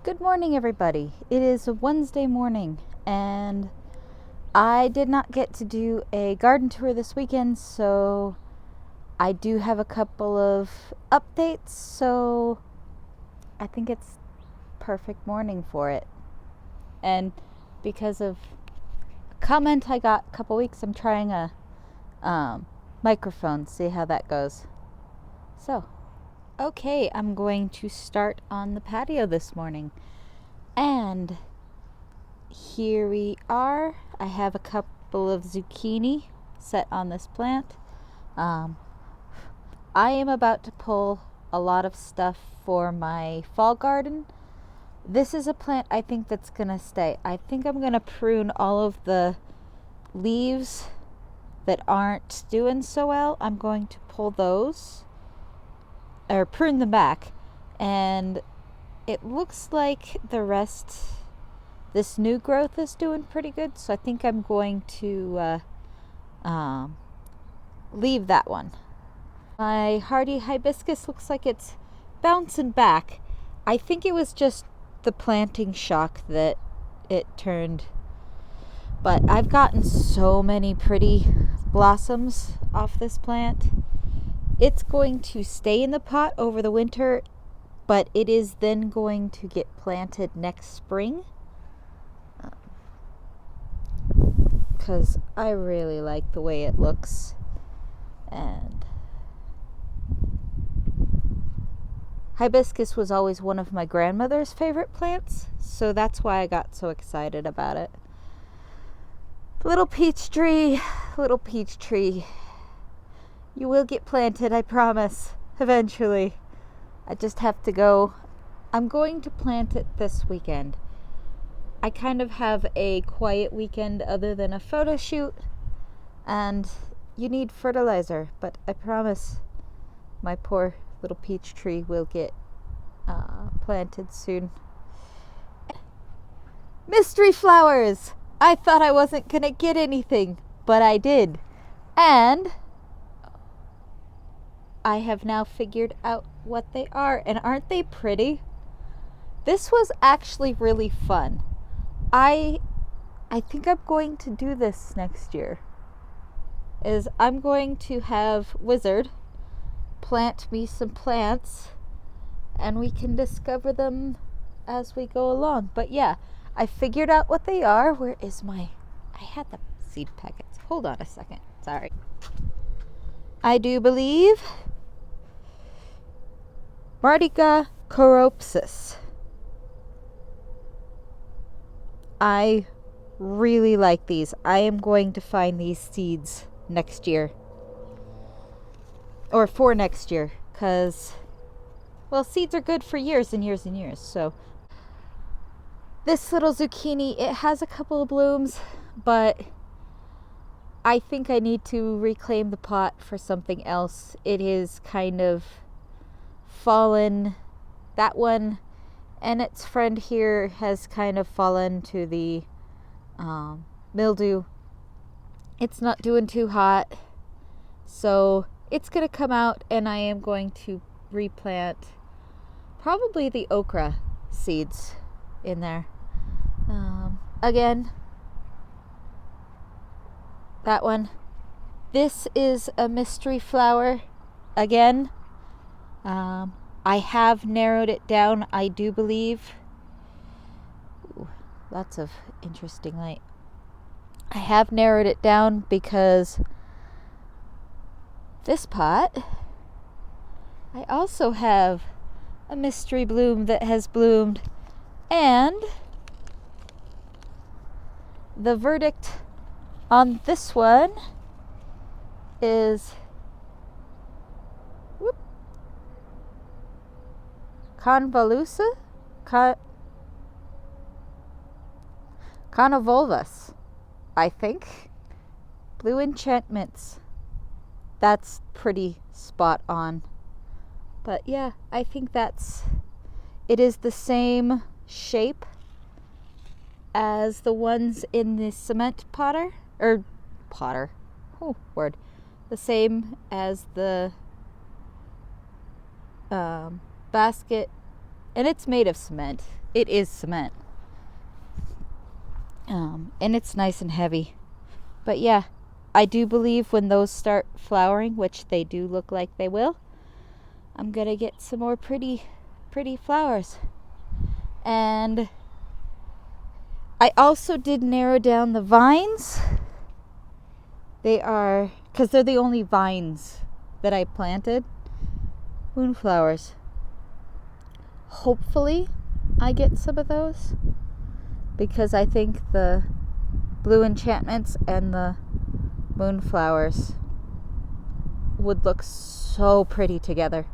Good morning, everybody. It is a Wednesday morning, and I did not get to do a garden tour this weekend, so I do have a couple of updates, so I think it's perfect morning for it. And because of a comment I got a couple weeks, I'm trying a microphone, see how that goes. So, okay, I'm going to start on the patio this morning. And here we are. I have a couple of zucchini set on this plant. I am about to pull a lot of stuff for my fall garden. This is a plant I think that's gonna stay. I think I'm gonna prune all of the leaves that aren't doing so well. I'm going to pull those or prune them back, and it looks like the rest, this new growth is doing pretty good, so I think I'm going to leave that one. My hardy hibiscus looks like it's bouncing back. I think it was just the planting shock that it turned, but I've gotten so many pretty blossoms off this plant. It's going to stay in the pot over the winter, but it is then going to get planted next spring. Because I really like the way it looks. And hibiscus was always one of my grandmother's favorite plants, so that's why I got so excited about it. Little peach tree, you will get planted, I promise, eventually. I just have to go. I'm going to plant it this weekend. I kind of have a quiet weekend other than a photo shoot, and you need fertilizer, but I promise my poor little peach tree will get planted soon. Mystery flowers! I thought I wasn't gonna get anything, but I did. And I have now figured out what they are, and aren't they pretty? This was actually really fun. I think I'm going to do this next year. I'm going to have Wizard plant me some plants, and we can discover them as we go along. But yeah, I figured out what they are. Where is I had the seed packets. Hold on a second. Sorry. I do believe Mardica coreopsis. I really like these. I am going to find these seeds next year. Or for next year. Because, well, seeds are good for years and years and years. So, this little zucchini, it has a couple of blooms, but I think I need to reclaim the pot for something else. It is kind of fallen. That one and its friend here has kind of fallen to the mildew. It's not doing too hot, so it's going to come out, and I am going to replant probably the okra seeds in there. Again, that one. This is a mystery flower. Again, I have narrowed it down, I do believe. Ooh, lots of interesting light. I have narrowed it down because this pot, I also have a mystery bloom that has bloomed, and the verdict on this one is convolusa? Convolvulus, I think. Blue enchantments. That's pretty spot on. But yeah, I think it is the same shape as the ones in the cement potter. Oh, word. The same as the basket And it's made of cement. It is cement. And it's nice and heavy. But yeah, I do believe when those start flowering, which they do look like they will, I'm gonna get some more pretty flowers. And I also did narrow down the vines. They are, because they're the only vines that I planted, moonflowers. Hopefully I get some of those, because I think the blue enchantments and the moonflowers would look so pretty together.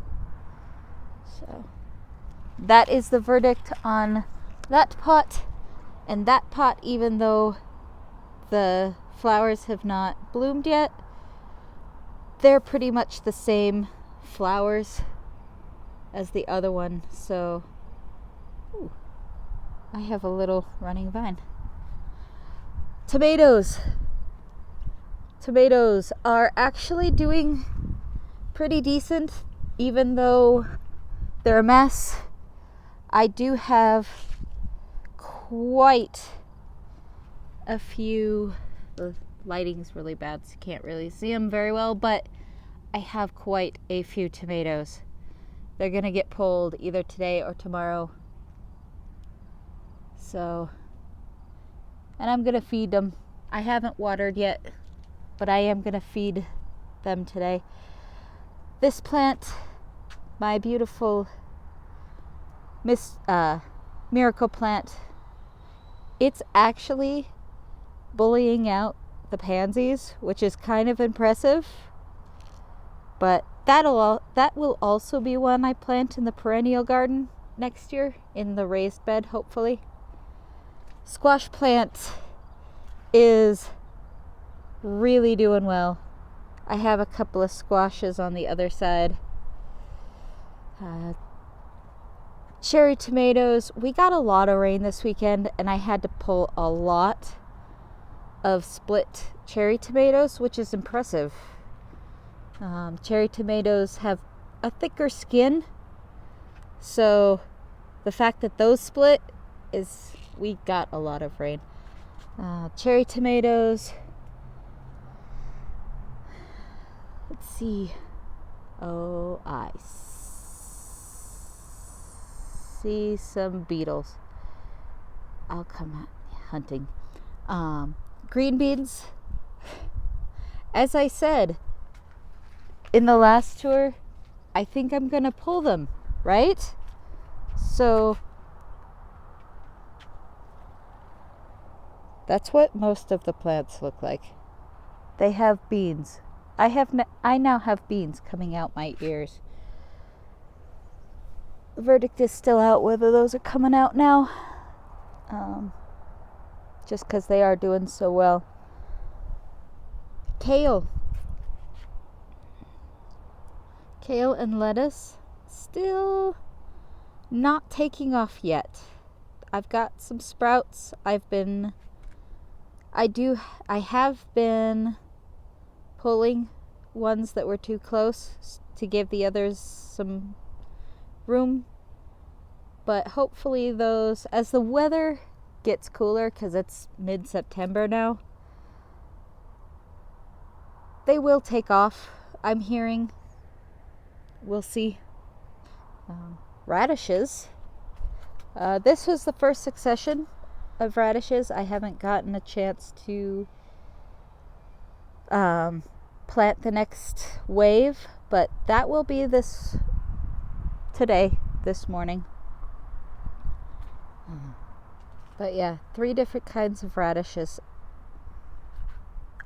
So that is the verdict on that pot. And that pot, even though the flowers have not bloomed yet, they're pretty much the same flowers as the other one. So I have a little running vine. Tomatoes are actually doing pretty decent, even though they're a mess. I do have quite a few. The lighting's really bad, so you can't really see them very well, but I have quite a few tomatoes. They're gonna get pulled either today or tomorrow. So, and I'm gonna feed them. I haven't watered yet, but I am gonna feed them today. This plant, my beautiful miracle plant, it's actually bullying out the pansies, which is kind of impressive. But that will also be one I plant in the perennial garden next year in the raised bed, hopefully. Squash plant is really doing well. I have a couple of squashes on the other side. Cherry tomatoes, we got a lot of rain this weekend, and I had to pull a lot of split cherry tomatoes, which is impressive. Cherry tomatoes have a thicker skin, so the fact that those split is, we got a lot of rain. Cherry tomatoes, let's see. Oh, I see some beetles. I'll come out hunting. Green beans, as I said in the last tour, I think I'm gonna pull them, right? So that's what most of the plants look like. They have beans. I now have beans coming out my ears. The verdict is still out whether those are coming out now. Just because they are doing so well. Kale and lettuce still not taking off yet. I've got some sprouts. I have been pulling ones that were too close to give the others some room. But hopefully those, as the weather gets cooler, because it's mid-September now, they will take off, I'm hearing. We'll see. Radishes. This was the first succession of radishes. I haven't gotten a chance to plant the next wave, but that will be this morning. But yeah, 3 different kinds of radishes.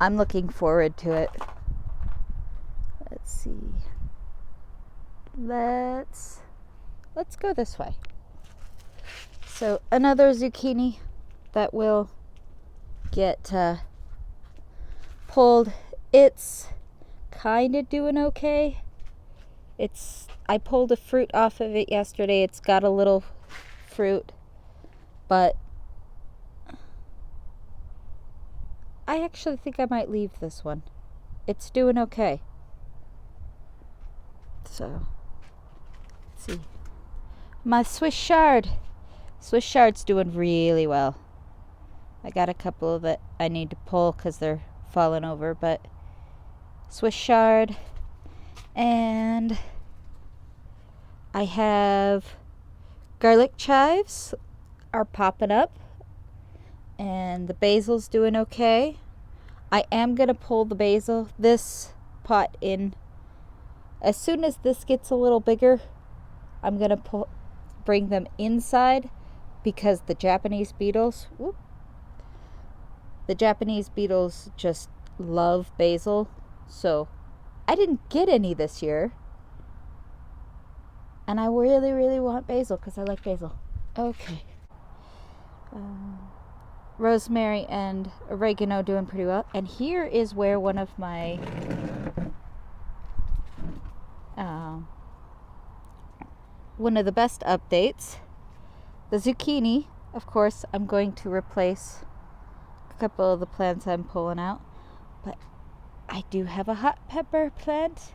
I'm looking forward to it. Let's see. Let's go this way. So another zucchini that will get pulled. It's kind of doing okay. I pulled a fruit off of it yesterday. It's got a little fruit, but I actually think I might leave this one. It's doing okay. So, let's see. My Swiss chard. Swiss chard's doing really well. I got a couple that I need to pull because they're falling over, but Swiss chard. And I have garlic chives are popping up, and the basil's doing okay. I am going to pull the basil, this pot, in. As soon as this gets a little bigger, I'm going to bring them inside, because the Japanese beetles just love basil. So I didn't get any this year, and I really, really want basil because I like basil. Okay. Rosemary and oregano doing pretty well. And here is where one of my one of the best updates. The zucchini, of course, I'm going to replace a couple of the plants I'm pulling out. But I do have a hot pepper plant.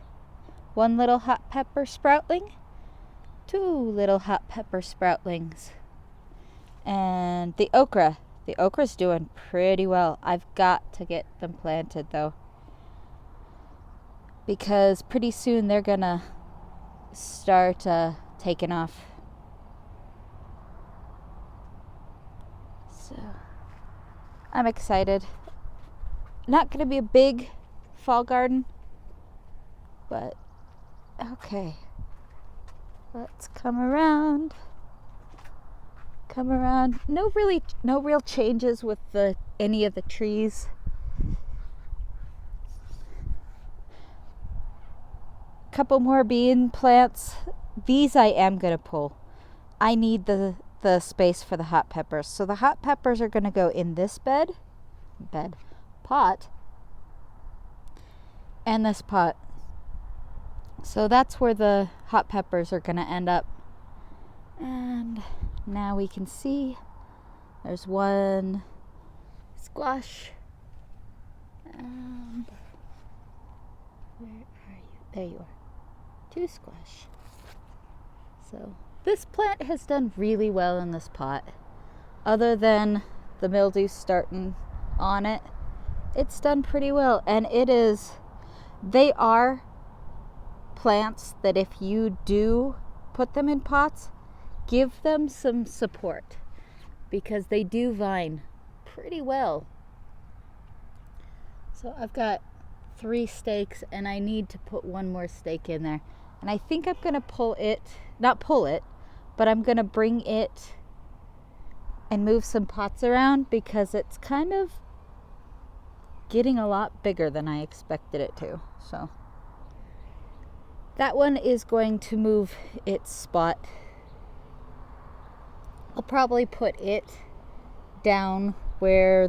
One little hot pepper sproutling. Two little hot pepper sproutlings. And the okra. The okra's doing pretty well. I've got to get them planted though, because pretty soon they're gonna start taking off. So I'm excited. Not gonna be a big fall garden, but okay. Let's come around. No real changes with any of the trees. Couple more bean plants. These I am gonna pull. I need the space for the hot peppers. So the hot peppers are gonna go in this pot, and this pot. So that's where the hot peppers are gonna end up. And now we can see there's one squash. And where are you? There you are. Two squash. So this plant has done really well in this pot. Other than the mildew starting on it, it's done pretty well. And they are plants that if you do put them in pots, give them some support, because they do vine pretty well. So I've got 3 stakes, and I need to put one more stake in there. And I think I'm going to not pull it, but I'm going to bring it and move some pots around, because it's kind of getting a lot bigger than I expected it to. So that one is going to move its spot. I'll probably put it down where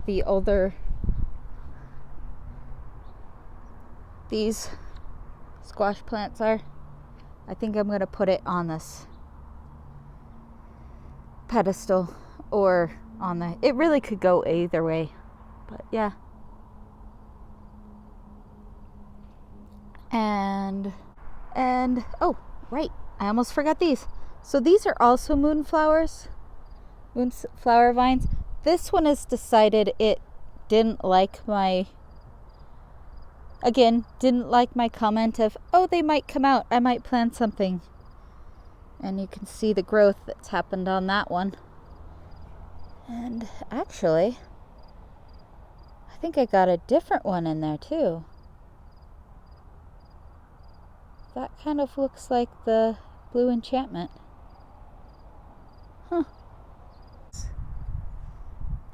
these squash plants are. I think I'm going to put it on this pedestal, or it really could go either way, but yeah. And oh, right, I almost forgot these. So these are also moonflower vines. This one has decided it didn't like my comment of, oh, they might come out, I might plant something. And you can see the growth that's happened on that one. And actually, I think I got a different one in there too. That kind of looks like the Blue Enchantment. Huh.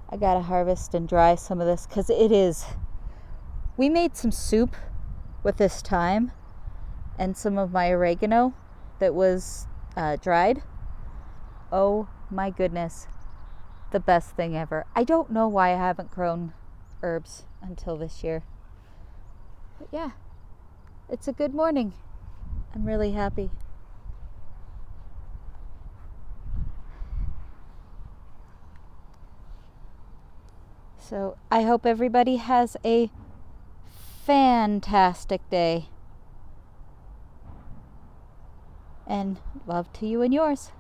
I gotta harvest and dry some of this, because we made some soup with this thyme and some of my oregano that was dried. Oh my goodness, the best thing ever. I don't know why I haven't grown herbs until this year, but yeah, it's a good morning. I'm really happy. So I hope everybody has a fantastic day. And love to you and yours.